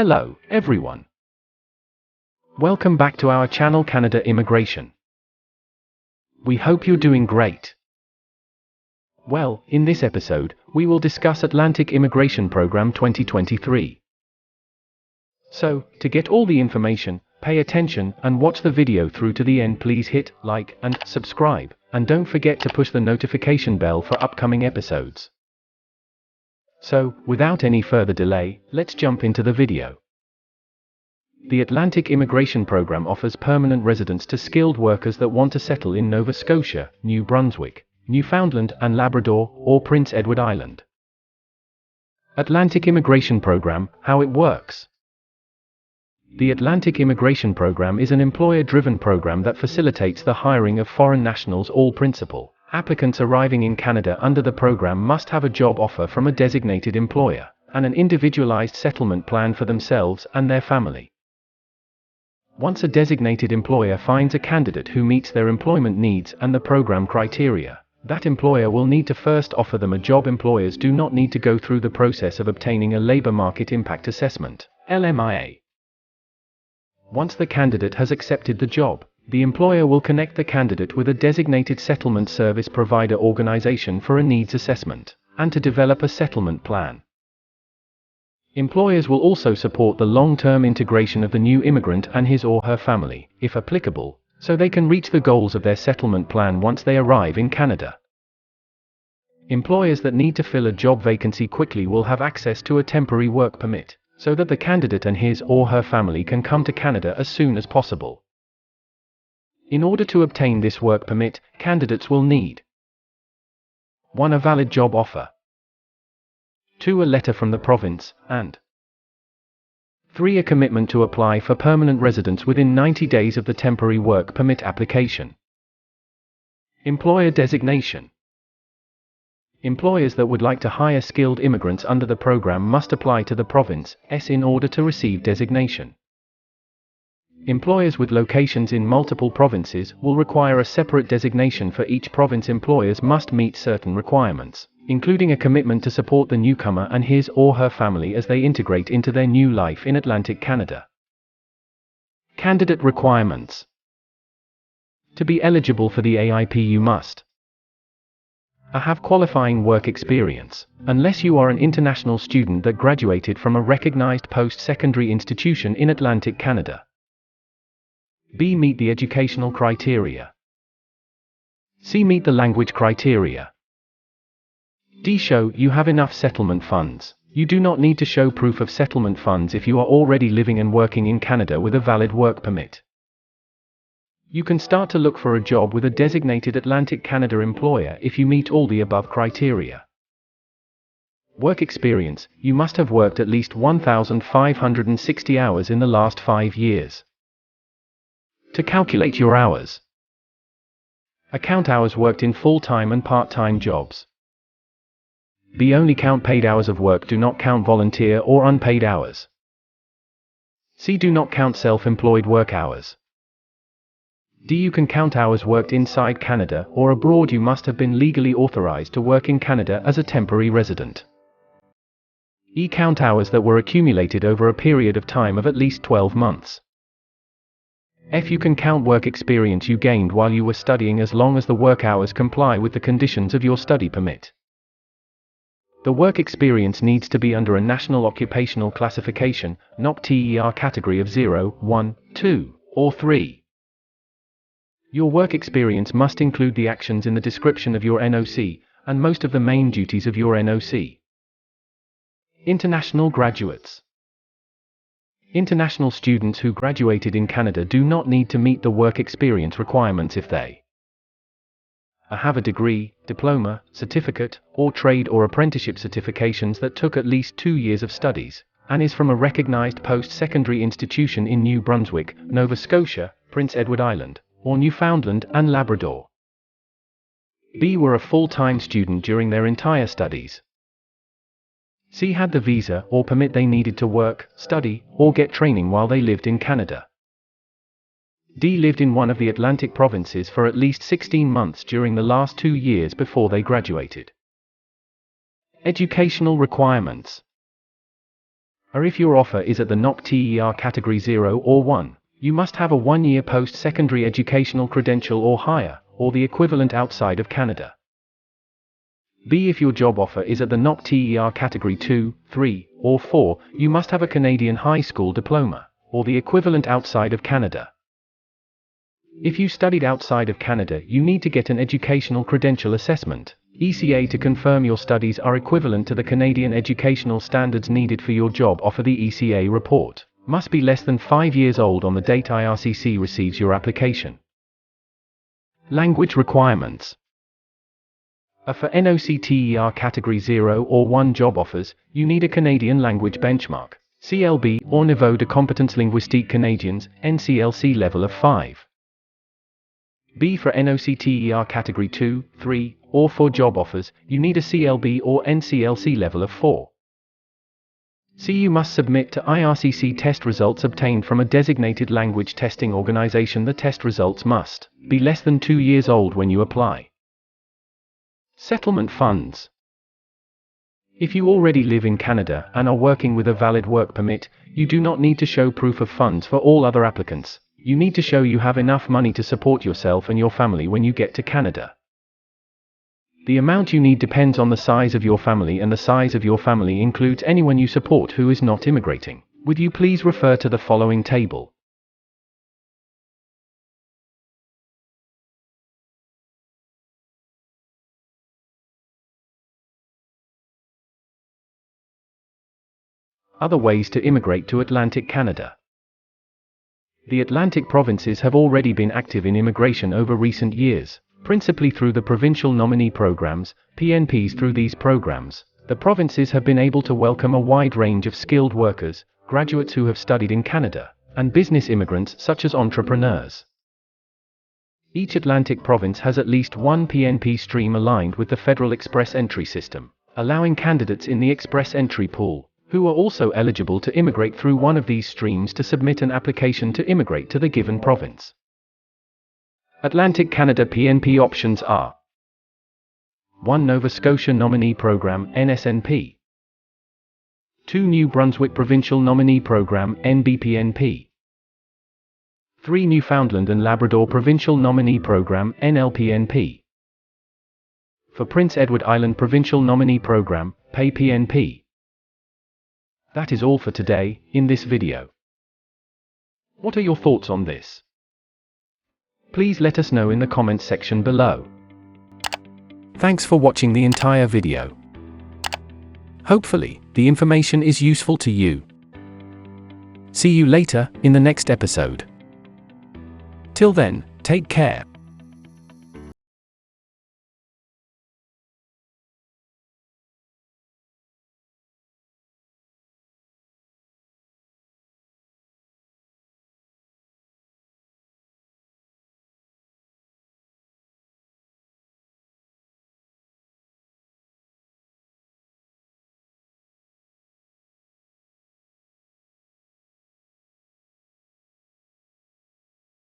Hello, everyone. Welcome back to our channel Canada Immigration. We hope you're doing great. Well, in this episode, we will discuss Atlantic Immigration Program 2023. So, to get all the information, pay attention and watch the video through to the end. Please hit like and subscribe, and don't forget to push the notification bell for upcoming episodes. So, without any further delay, let's jump into the video. The Atlantic Immigration Program offers permanent residence to skilled workers that want to settle in Nova Scotia, New Brunswick, Newfoundland and Labrador, or Prince Edward Island. Atlantic Immigration Program, how it works. The Atlantic Immigration Program is an employer-driven program that facilitates the hiring of foreign nationals. All principal applicants arriving in Canada under the program must have a job offer from a designated employer, and an individualized settlement plan for themselves and their family. Once a designated employer finds a candidate who meets their employment needs and the program criteria, that employer will need to first offer them a job. Employers do not need to go through the process of obtaining a labor market impact assessment, LMIA. Once the candidate has accepted the job, the employer will connect the candidate with a designated settlement service provider organization for a needs assessment, and to develop a settlement plan. Employers will also support the long-term integration of the new immigrant and his or her family, if applicable, so they can reach the goals of their settlement plan once they arrive in Canada. Employers that need to fill a job vacancy quickly will have access to a temporary work permit, so that the candidate and his or her family can come to Canada as soon as possible. In order to obtain this work permit, candidates will need 1. A valid job offer, 2. A letter from the province, and 3. A commitment to apply for permanent residence within 90 days of the temporary work permit application. Employer designation. Employers that would like to hire skilled immigrants under the program must apply to the province in order to receive designation. Employers with locations in multiple provinces will require a separate designation for each province. Employers must meet certain requirements, including a commitment to support the newcomer and his or her family as they integrate into their new life in Atlantic Canada. Candidate requirements. To be eligible for the AIP, you must have qualifying work experience, unless you are an international student that graduated from a recognized post-secondary institution in Atlantic Canada. B. Meet the educational criteria. C. Meet the language criteria. D. Show you have enough settlement funds. You do not need to show proof of settlement funds if you are already living and working in Canada with a valid work permit. You can start to look for a job with a designated Atlantic Canada employer if you meet all the above criteria. Work experience. You must have worked at least 1,560 hours in the last 5 years. To calculate your hours. Count hours worked in full-time and part-time jobs. B. Only count paid hours of work, do not count volunteer or unpaid hours. C. Do not count self-employed work hours. D. You can count hours worked inside Canada or abroad. You must have been legally authorized to work in Canada as a temporary resident. E. Count hours that were accumulated over a period of time of at least 12 months. F. You can count work experience you gained while you were studying as long as the work hours comply with the conditions of your study permit. The work experience needs to be under a National Occupational Classification, NOC-TER category of 0, 1, 2, or 3. Your work experience must include the actions in the description of your NOC, and most of the main duties of your NOC. International graduates. International students who graduated in Canada do not need to meet the work experience requirements if they have a degree, diploma, certificate, or trade or apprenticeship certifications that took at least 2 years of studies, and is from a recognized post-secondary institution in New Brunswick, Nova Scotia, Prince Edward Island, or Newfoundland and Labrador. B. Were a full-time student during their entire studies. C. Had the visa or permit they needed to work, study, or get training while they lived in Canada. D. Lived in one of the Atlantic provinces for at least 16 months during the last 2 years before they graduated. Educational requirements. or if your offer is at the NOP-TER Category 0 or 1, you must have a 1-year post-secondary educational credential or higher, or the equivalent outside of Canada. B. If your job offer is at the NOP-TER Category 2, 3, or 4, you must have a Canadian high school diploma, or the equivalent outside of Canada. If you studied outside of Canada, you need to get an Educational Credential Assessment, ECA, to confirm your studies are equivalent to the Canadian educational standards needed for your job offer. The ECA report must be less than 5 years old on the date IRCC receives your application. Language requirements. For NOC-TER Category 0 or 1 job offers, you need a Canadian Language Benchmark, CLB, or Niveau de Compétence Linguistique Canadiens, NCLC level of 5. B. For NOC-TER Category 2, 3, or 4 job offers, you need a CLB or NCLC level of 4. C. You must submit to IRCC test results obtained from a designated language testing organization. The test results must be less than 2 years old when you apply. Settlement funds. If you already live in Canada and are working with a valid work permit, you do not need to show proof of funds. For all other applicants, you need to show you have enough money to support yourself and your family when you get to Canada. The amount you need depends on the size of your family, and the size of your family includes anyone you support who is not immigrating with you. Please refer to the following table. Other ways to immigrate to Atlantic Canada. The Atlantic provinces have already been active in immigration over recent years, principally through the provincial nominee programs, PNPs. Through these programs, the provinces have been able to welcome a wide range of skilled workers, graduates who have studied in Canada, and business immigrants such as entrepreneurs. Each Atlantic province has at least one PNP stream aligned with the federal Express Entry system, allowing candidates in the Express Entry pool, who are also eligible to immigrate through one of these streams, to submit an application to immigrate to the given province. Atlantic Canada PNP options are: 1. Nova Scotia Nominee Program, NSNP. 2. New Brunswick Provincial Nominee Program, NBPNP. 3. Newfoundland and Labrador Provincial Nominee Program, NLPNP. For Prince Edward Island Provincial Nominee Program, PayPNP. That is all for today, in this video. What are your thoughts on this? Please let us know in the comments section below. Thanks for watching the entire video. Hopefully, the information is useful to you. See you later, in the next episode. Till then, take care.